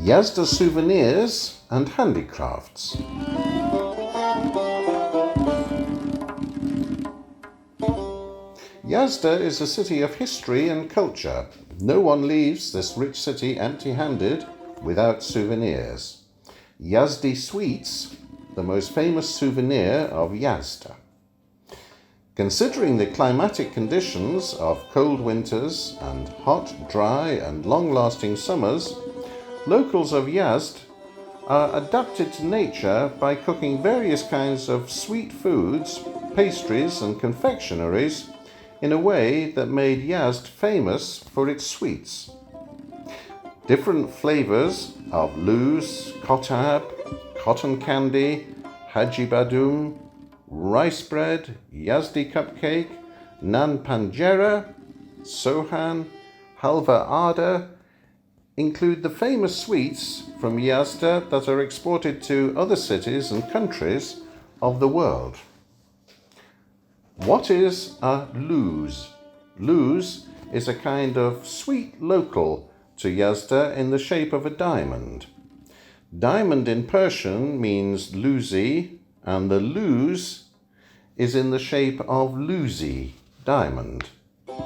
Yazd souvenirs and handicrafts. Yazd is a city of history and culture. No one leaves this rich city empty-handed without souvenirs. Yazdi sweets, the most famous souvenir of Yazd. Considering the climatic conditions of cold winters and hot, dry and long-lasting summers, locals of Yazd are adapted to nature by cooking various kinds of sweet foods, pastries and confectionaries in a way that made Yazd famous for its sweets. Different flavors of louz, kotab, cotton candy, haji badum, rice bread, Yazdi cupcake, nan panjera, sohan, halva ada include the famous sweets from Yazd that are exported to other cities and countries of the world. What is a louz? Louz is a kind of sweet local to Yazd in the shape of a diamond. Diamond in Persian means louzi, and the louz is in the shape of louzi, diamond.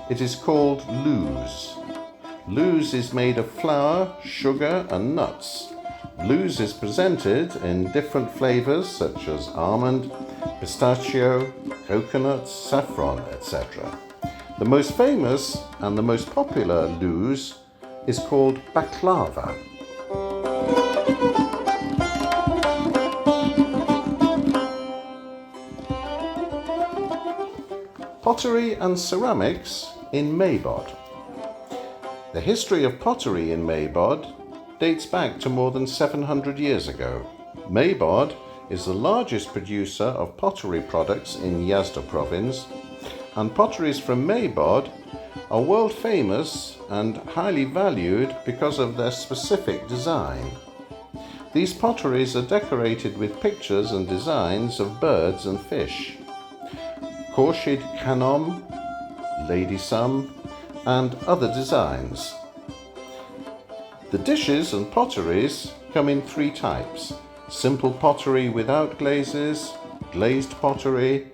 It is called louz. Louz is made of flour, sugar and nuts. Louz is presented in different flavors such as almond, pistachio, coconut, saffron, etc. The most famous and the most popular louz is called baklava. Pottery and ceramics in Maybod. The history of pottery in Maybod dates back to more than 700 years ago. Maybod is the largest producer of pottery products in Yazd province, and potteries from Maybod are world famous and highly valued because of their specific design. These potteries are decorated with pictures and designs of birds and fish. Khorshid Khanom, Lady Sum, and other designs. The dishes and potteries come in three types: simple pottery without glazes, glazed pottery,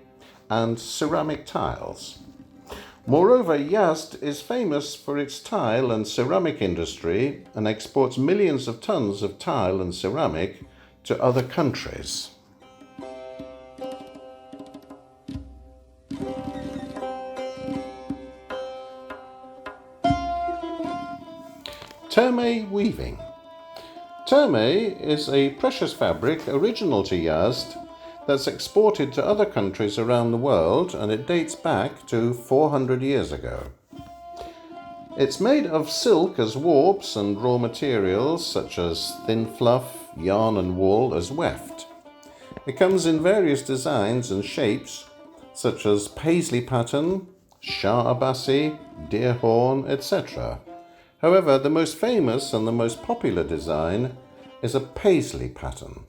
and ceramic tiles. Moreover, Yazd is famous for its tile and ceramic industry and exports millions of tons of tile and ceramic to other countries. Terme weaving. Terme is a precious fabric original to Yazd that's exported to other countries around the world, and it dates back to 400 years ago. It's made of silk as warps and raw materials such as thin fluff, yarn and wool as weft. It comes in various designs and shapes such as paisley pattern, Shah Abbasi, deer horn, etc. However, the most famous and the most popular design is a paisley pattern.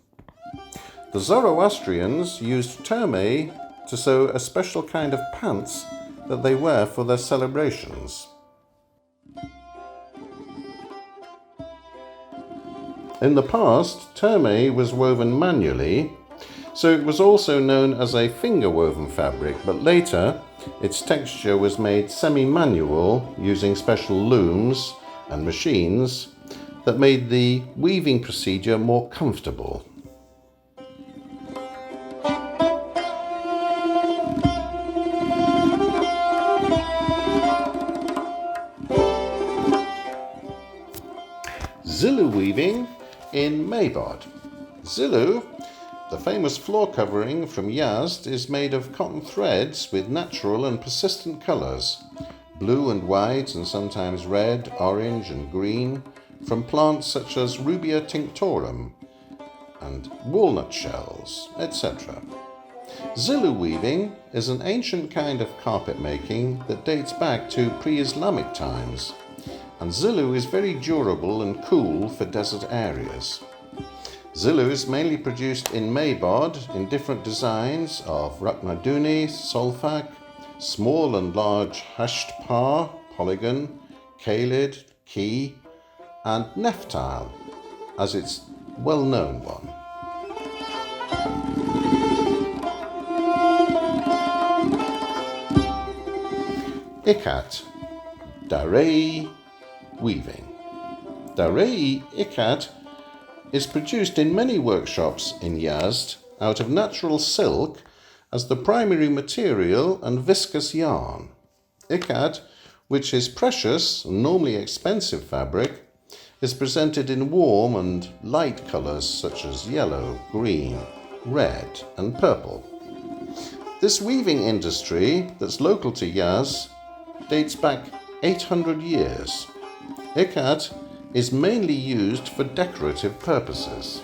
The Zoroastrians used terme to sew a special kind of pants that they wear for their celebrations. In the past, terme was woven manually, so it was also known as a finger-woven fabric, but later its texture was made semi-manual using special looms and machines that made the weaving procedure more comfortable. Zulu weaving in Maybod. Zulu, the famous floor covering from Yazd, is made of cotton threads with natural and persistent colours, blue and white and sometimes red, orange and green, from plants such as Rubia tinctorum and walnut shells, etc. Zulu weaving is an ancient kind of carpet making that dates back to pre-Islamic times, and Zulu is very durable and cool for desert areas. Zulu is mainly produced in Maybod in different designs of Ruknaduni, Solfak, small and large hashed par, polygon, Khalid, key, and neftile. as its well-known one. Ikat, Darei weaving. Darei ikat is produced in many workshops in Yazd out of natural silk as the primary material and viscous yarn. Ikat, which is precious and normally expensive fabric, is presented in warm and light colours such as yellow, green, red and purple. This weaving industry that's local to Yazd dates back 800 years. Ikat is mainly used for decorative purposes.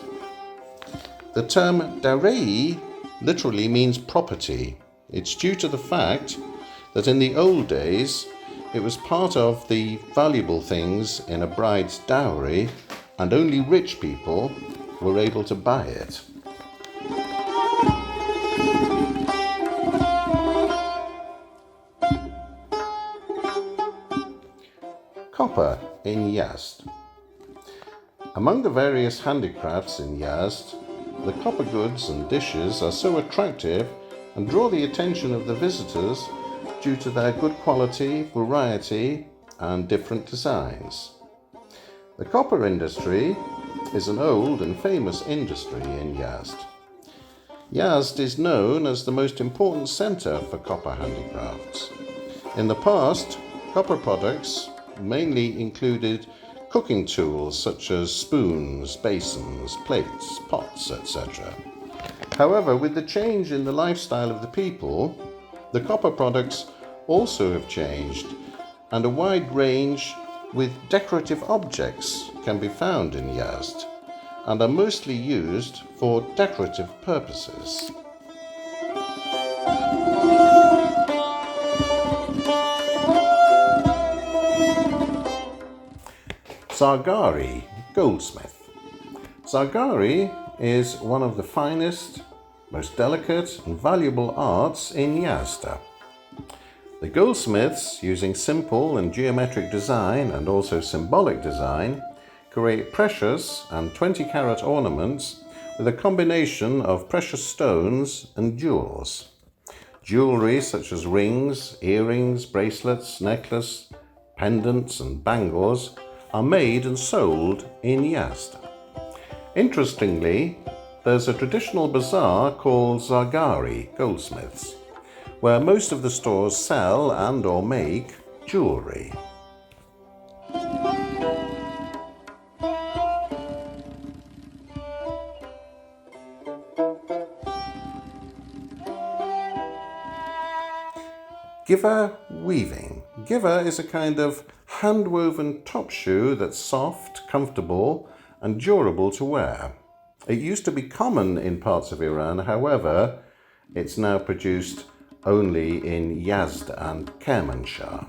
The term darei literally means property. It's due to the fact that in the old days it was part of the valuable things in a bride's dowry and only rich people were able to buy it. Copper in Yazd. Among the various handicrafts in Yazd, the copper goods and dishes are so attractive and draw the attention of the visitors due to their good quality, variety and different designs. The copper industry is an old and famous industry in Yazd. Yazd is known as the most important centre for copper handicrafts. In the past, copper products mainly included cooking tools such as spoons, basins, plates, pots, etc. However, with the change in the lifestyle of the people, the copper products also have changed, and a wide range with decorative objects can be found in Yazd and are mostly used for decorative purposes. Zargari, goldsmith. Zargari is one of the finest, most delicate and valuable arts in Yazd. The goldsmiths, using simple and geometric design and also symbolic design, create precious and 20-carat ornaments with a combination of precious stones and jewels. Jewellery such as rings, earrings, bracelets, necklaces, pendants and bangles are made and sold in Yazd. Interestingly, there's a traditional bazaar called Zargari Goldsmiths, where most of the stores sell and or make jewellery. Giver weaving. Giver is a kind of hand-woven top shoe that's soft, comfortable and durable to wear. It used to be common in parts of Iran, however, it's now produced only in Yazd and Kermanshah.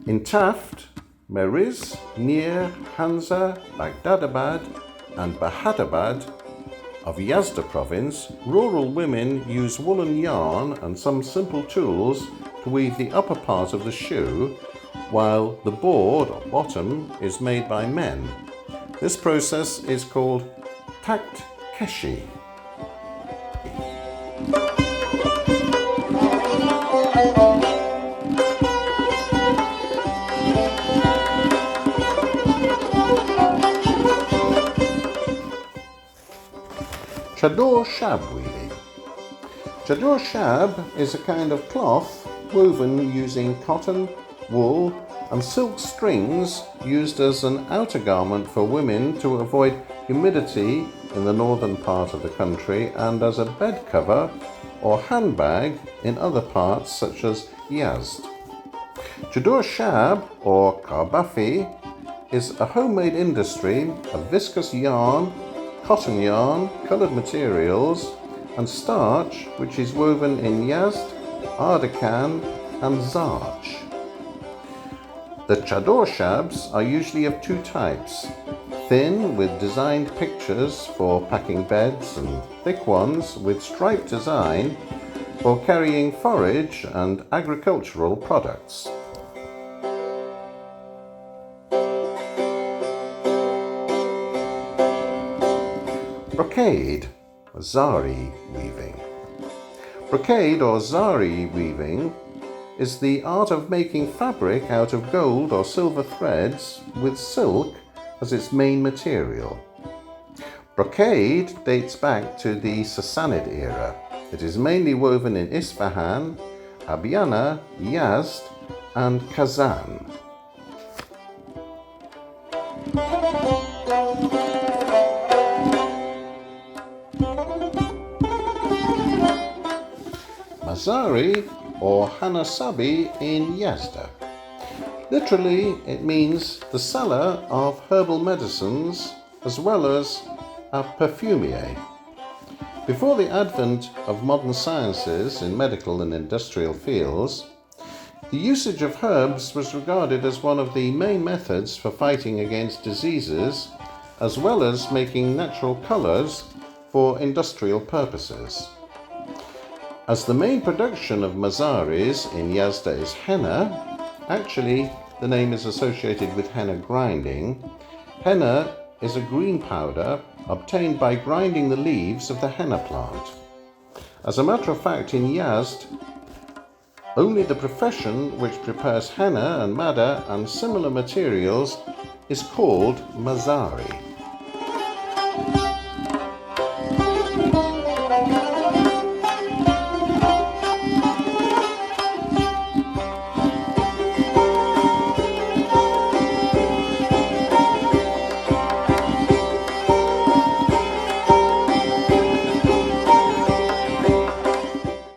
In Taft, Meriz, Nir, Hanza, Baghdadabad and Bahadabad of Yazd province, rural women use woolen yarn and some simple tools to weave the upper part of the shoe, while the board or bottom is made by men. This process is called pactkeshi. Chador shab weaving. Chador shab is a kind of cloth woven using cotton, wool and silk strings used as an outer garment for women to avoid humidity in the northern part of the country and as a bed cover or handbag in other parts such as Yazd. Chador shab or karbafi is a homemade industry of viscous yarn, cotton yarn, coloured materials and starch which is woven in Yazd, Ardakan and Zarch. The chador shabs are usually of two types, thin with designed pictures for packing beds and thick ones with striped design for carrying forage and agricultural products. Brocade, zari weaving. Brocade or zari weaving is the art of making fabric out of gold or silver threads with silk as its main material. Brocade dates back to the Sassanid era. It is mainly woven in Isfahan, Abyan, Yazd and Kazan. Mazari or Hanasabi in Yazd. Literally, it means the seller of herbal medicines as well as a perfumier. Before the advent of modern sciences in medical and industrial fields, the usage of herbs was regarded as one of the main methods for fighting against diseases, as well as making natural colours for industrial purposes. As the main production of mazaris in Yazd is henna, actually the name is associated with henna grinding. Henna is a green powder obtained by grinding the leaves of the henna plant. As a matter of fact, in Yazd, only the profession which prepares henna and madder and similar materials is called mazari.